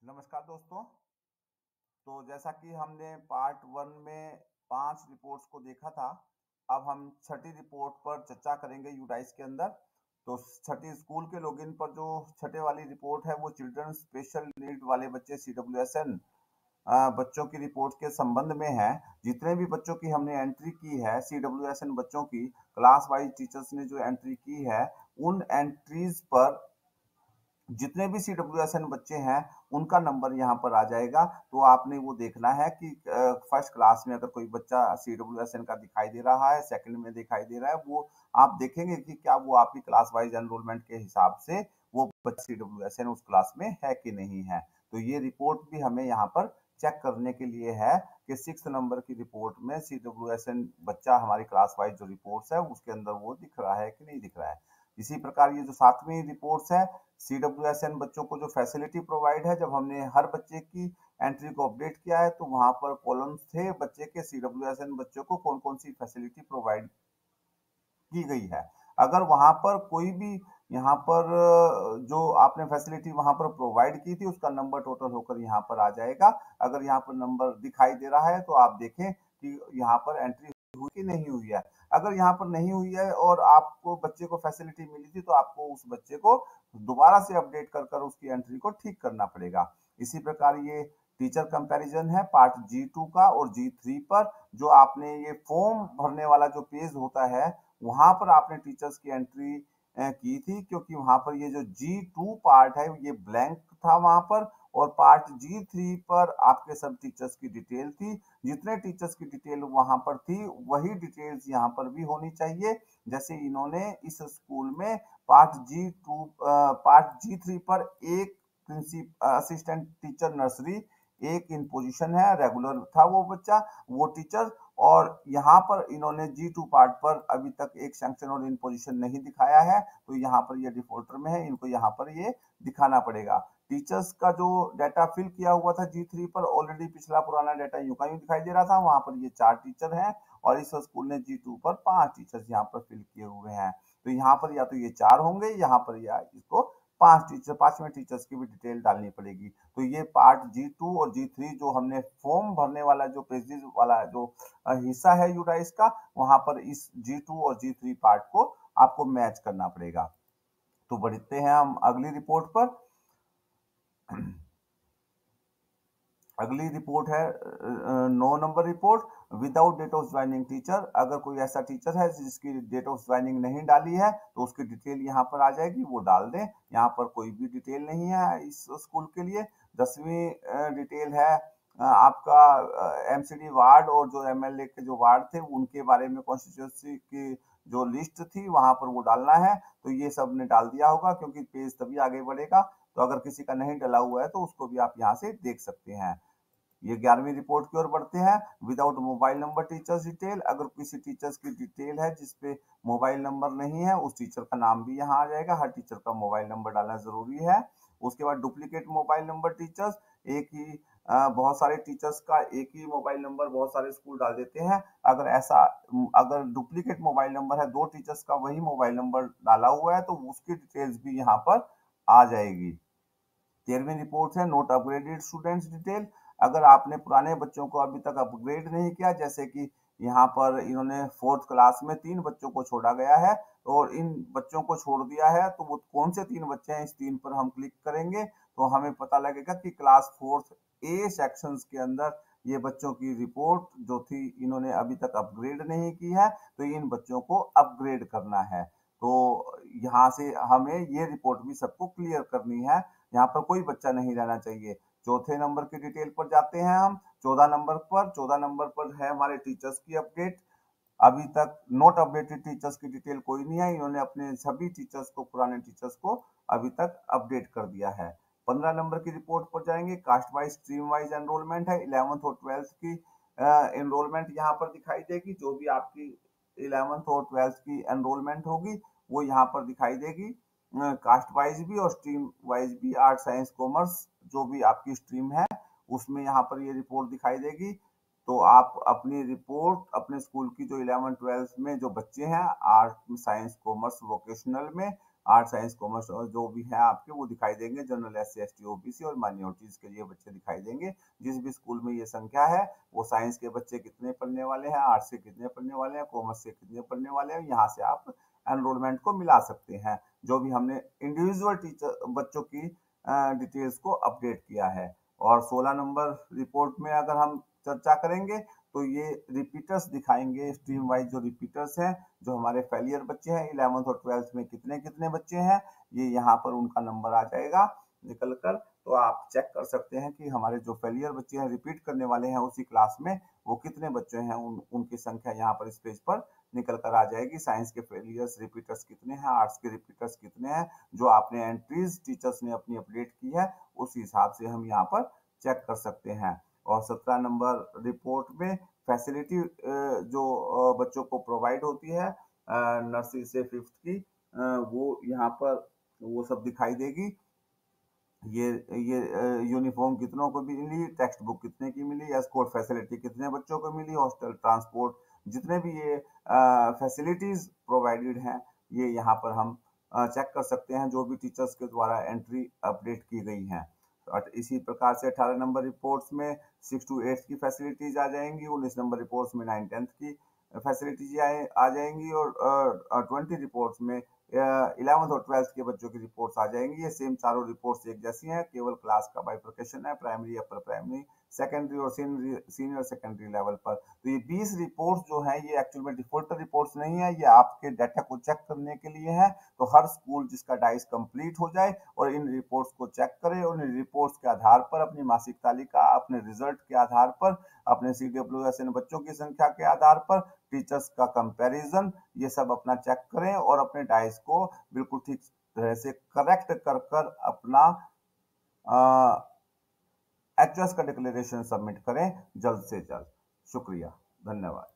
नमस्कार दोस्तों। तो जैसा कि हमने पार्ट 1 में 5 रिपोर्ट्स को देखा था, अब हम छठी रिपोर्ट पर चर्चा करेंगे यूडाइस के अंदर। तो छठी स्कूल के लॉगिन पर जो छठे वाली रिपोर्ट है वो चिल्ड्रन स्पेशल नीड वाले बच्चे CWSN बच्चों की रिपोर्ट के संबंध में है। जितने भी बच्चों की हमने एंट्री की है CWSN बच्चों की, क्लास वाइज टीचर्स ने जो एंट्री की है, उन एंट्रीज पर जितने भी CWSN बच्चे हैं उनका नंबर यहाँ पर आ जाएगा। तो आपने वो देखना है कि फर्स्ट क्लास में अगर कोई बच्चा CWSN का दिखाई दे रहा है, सेकंड में दिखाई दे रहा है, वो आप देखेंगे कि क्या वो आपकी क्लास वाइज एनरोलमेंट के हिसाब से वो बच्चा CWSN उस क्लास में है कि नहीं है। तो ये रिपोर्ट भी हमें यहाँ पर चेक करने के लिए है कि 6 नंबर की रिपोर्ट में CWSN बच्चा हमारी क्लास वाइज जो रिपोर्ट्स है उसके अंदर वो दिख रहा है कि नहीं दिख रहा है। इसी प्रकार ये जो 7वीं रिपोर्ट्स है, CWSN बच्चों को जो फैसिलिटी प्रोवाइड है, जब हमने हर बच्चे की एंट्री को अपडेट किया है तो वहां पर कॉलम्स थे बच्चे के CWSN बच्चों को कौन कौन सी फैसिलिटी प्रोवाइड की गई है। अगर वहां पर कोई भी यहाँ पर जो आपने फैसिलिटी वहां पर प्रोवाइड की थी उसका नंबर टोटल होकर यहाँ पर आ जाएगा। अगर यहाँ पर नंबर दिखाई दे रहा है तो आप देखें कि यहाँ पर एंट्री हुई कि नहीं हुई है। अगर यहाँ पर नहीं हुई है और आपको बच्चे को फैसिलिटी मिली थी तो आपको उस बच्चे को दोबारा से अपडेट कर कर उसकी एंट्री को ठीक करना पड़ेगा। इसी प्रकार ये टीचर कंपैरिजन है पार्ट G2 का और G3 पर। जो आपने ये फॉर्म भरने वाला जो पेज होता है वहां पर आपने टीचर्स की एंट्री की थी, क्योंकि वहां पर ये जो G2 पार्ट है ये ब्लैंक था वहां पर, और पार्ट G3 पर आपके सब टीचर्स की डिटेल थी। जितने टीचर्स की डिटेल वहां पर थी वही डिटेल्स यहाँ पर भी होनी चाहिए। जैसे इन्होंने इस स्कूल में पार्ट G3 पर एक असिस्टेंट टीचर नर्सरी, एक इन पोजीशन है, रेगुलर था वो बच्चा, वो टीचर। और यहाँ पर इन्होंने G2 पार्ट पर अभी तक एक सैंक्शन और इन पोजीशन नहीं दिखाया है, तो यहाँ पर ये डिफॉल्टर में है, इनको यहाँ पर ये दिखाना पड़ेगा। टीचर्स का जो डाटा फिल किया हुआ था G3 पर, ऑलरेडी पिछला पुराना डाटा यूं का यूं दिखाई दे रहा था, वहां पर ये 4 टीचर हैं और इस स्कूल ने G2 पर 5 टीचर्स यहाँ पर फिल किए हुए हैं। तो यहाँ पर या तो ये 4 होंगे, यहाँ पर या इसको 5वें टीचर्स की भी डिटेल डालनी पड़ेगी। तो ये पार्ट G2 और G3 जो हमने फॉर्म भरने वाला जो पेजेस वाला जो हिस्सा है यूडाइस का, वहां पर इस G2 और G3 पार्ट को आपको मैच करना पड़ेगा। तो बढ़ते हैं हम अगली रिपोर्ट पर। अगली रिपोर्ट है 9 नंबर report, without date of joining teacher. अगर कोई ऐसा टीचर है जिसकी डेट ऑफ ज्वाइनिंग नहीं डाली है तो उसकी डिटेल यहाँ पर आ जाएगी, वो डाल दें। यहाँ पर कोई भी डिटेल नहीं है इस स्कूल के लिए। 10वीं डिटेल है आपका MCD वार्ड और जो MLA के जो वार्ड थे उनके बारे में, कॉन्स्टिट्यूंसी की जो लिस्ट थी वहां पर वो डालना है। तो ये सब ने डाल दिया होगा क्योंकि पेज तभी आगे बढ़ेगा। तो अगर किसी का नहीं डला हुआ है तो उसको भी आप यहाँ से देख सकते हैं। ये 11वीं रिपोर्ट की ओर बढ़ते हैं। Without mobile number teachers detail. अगर किसी टीचर्स की डिटेल है जिसपे मोबाइल नंबर नहीं है, उस टीचर का नाम भी यहाँ आ जाएगा। हर टीचर का मोबाइल नंबर डालना जरूरी है। उसके बाद डुप्लीकेट मोबाइल नंबर टीचर्स, एक ही बहुत सारे टीचर्स का एक ही मोबाइल नंबर बहुत सारे स्कूल डाल देते हैं। अगर डुप्लीकेट मोबाइल नंबर है, 2 टीचर्स का वही मोबाइल नंबर डाला हुआ है, तो उसकी डिटेल्स भी यहाँ पर आ जाएगी। 13वीं रिपोर्ट है नोट अपग्रेडेड स्टूडेंट्स डिटेल। अगर आपने पुराने बच्चों को अभी तक अपग्रेड नहीं किया, जैसे कि यहाँ पर इन्होंने 4th क्लास में 3 बच्चों को छोड़ा गया है और इन बच्चों को छोड़ दिया है, तो वो कौन से 3 बच्चे हैं, इस 3 पर हम क्लिक करेंगे तो हमें पता लगेगा कि क्लास 4th A सेक्शंस के अंदर ये बच्चों की रिपोर्ट जो थी इन्होंने अभी तक अपग्रेड नहीं की है, तो इन बच्चों को अपग्रेड करना है। तो यहाँ से हमें ये रिपोर्ट भी सबको क्लियर करनी है, यहाँ पर कोई बच्चा नहीं रहना चाहिए। चौथे नंबर की डिटेल पर जाते हैं हम। 14 नंबर पर है हमारे टीचर्स की अपडेट। अभी तक नॉट अपडेटेड टीचर्स की डिटेल कोई नहीं है, इन्होंने अपने सभी टीचर्स को, पुराने टीचर्स को अभी तक अपडेट कर दिया है। 15 नंबर की रिपोर्ट पर जाएंगे। Caste wise stream wise enrolment है। 11th और 12th की एनरोलमेंट यहाँ पर दिखाई देगी। जो भी आपकी 11th और 12th की एनरोलमेंट होगी वो यहाँ पर दिखाई देगी, कास्ट वाइज भी और स्ट्रीम वाइज भी। आर्ट साइंस कॉमर्स जो भी आपकी स्ट्रीम है उसमें यहाँ पर ये रिपोर्ट दिखाई देगी। तो आप अपनी रिपोर्ट अपने स्कूल की जो 11th 12th में जो बच्चे हैं आर्ट साइंस कॉमर्स वोकेशनल में, आर्ट साइंस कॉमर्स और जो भी है आपके वो दिखाई देंगे। जनरल SC ST OBC और माइनॉरिटीज के लिए बच्चे दिखाई देंगे। जिस भी स्कूल में ये संख्या है वो साइंस के बच्चे कितने पढ़ने वाले हैं, आर्ट्स के कितने पढ़ने वाले हैं, कॉमर्स के कितने पढ़ने वाले हैं, यहाँ से आप एनरोलमेंट को मिला सकते हैं। जो भी हमने इंडिविजुअल टीचर बच्चों की डिटेल्स को अपडेट किया है। और 16 नंबर रिपोर्ट में अगर हम चर्चा करेंगे तो ये रिपीटर्स दिखाएंगे, स्ट्रीम वाइज जो रिपीटर्स हैं, जो हमारे फेलियर बच्चे हैं 11th और 12th में कितने कितने बच्चे हैं, ये यहाँ पर उनका नंबर आ जाएगा निकल कर। तो आप चेक कर सकते हैं कि हमारे जो फेलियर बच्चे हैं, रिपीट करने वाले हैं उसी क्लास में, वो कितने बच्चे हैं, उनकी संख्या यहाँ पर इस पेज पर निकल कर आ जाएगी। साइंस के फेलियर्स रिपीटर्स कितने हैं, आर्ट्स के रिपीटर्स कितने हैं, जो आपने एंट्रीज टीचर्स ने अपनी अपडेट की है उस हिसाब से हम यहाँ पर चेक कर सकते हैं। और 17 नंबर रिपोर्ट में फैसिलिटी जो बच्चों को प्रोवाइड होती है नर्सरी से 5th की, वो यहाँ पर वो सब दिखाई देगी। ये यूनिफॉर्म कितनों को मिली, टेक्स्ट बुक कितने की मिली, एस्कॉर्ट फैसिलिटी कितने बच्चों को मिली, हॉस्टल ट्रांसपोर्ट, जितने भी ये फैसिलिटीज प्रोवाइडेड हैं ये यहाँ पर हम चेक कर सकते हैं, जो भी टीचर्स के द्वारा एंट्री अपडेट की गई हैं। इसी प्रकार से 18 नंबर रिपोर्ट्स में 6 to 8 की फैसिलिटीज आ जाएंगी, 19 नंबर रिपोर्ट्स में 9 10th की फैसिलिटीज आ जाएंगी, और 20 रिपोर्ट्स में 11th और 12th के बच्चों की रिपोर्ट्स आ जाएंगी। ये सेम चारों रिपोर्ट्स एक जैसी हैं, केवल क्लास का बाइफर्केशन है, प्राइमरी, अपर प्राइमरी, सेकेंडरी और सीनियर सेकेंडरी लेवल पर। तो ये 20 रिपोर्ट्स जो हैं ये एक्चुअल में डिफॉल्ट रिपोर्ट्स नहीं है, ये आपके डाटा को चेक करने के लिए है। तो हर स्कूल जिसका डाइस कंप्लीट हो जाए और इन रिपोर्ट्स को चेक करे और इन रिपोर्ट्स के आधार पर अपनी मासिक तालिका, अपने रिजल्ट के आधार पर, अपने CWSN बच्चों की संख्या के आधार पर, टीचर्स का कंपैरिजन, ये सब अपना चेक करें और अपने डाइस को बिल्कुल ठीक तरह से करेक्ट कर कर अपना HOS का डिक्लेरेशन सबमिट करें जल्द से जल्द। शुक्रिया, धन्यवाद।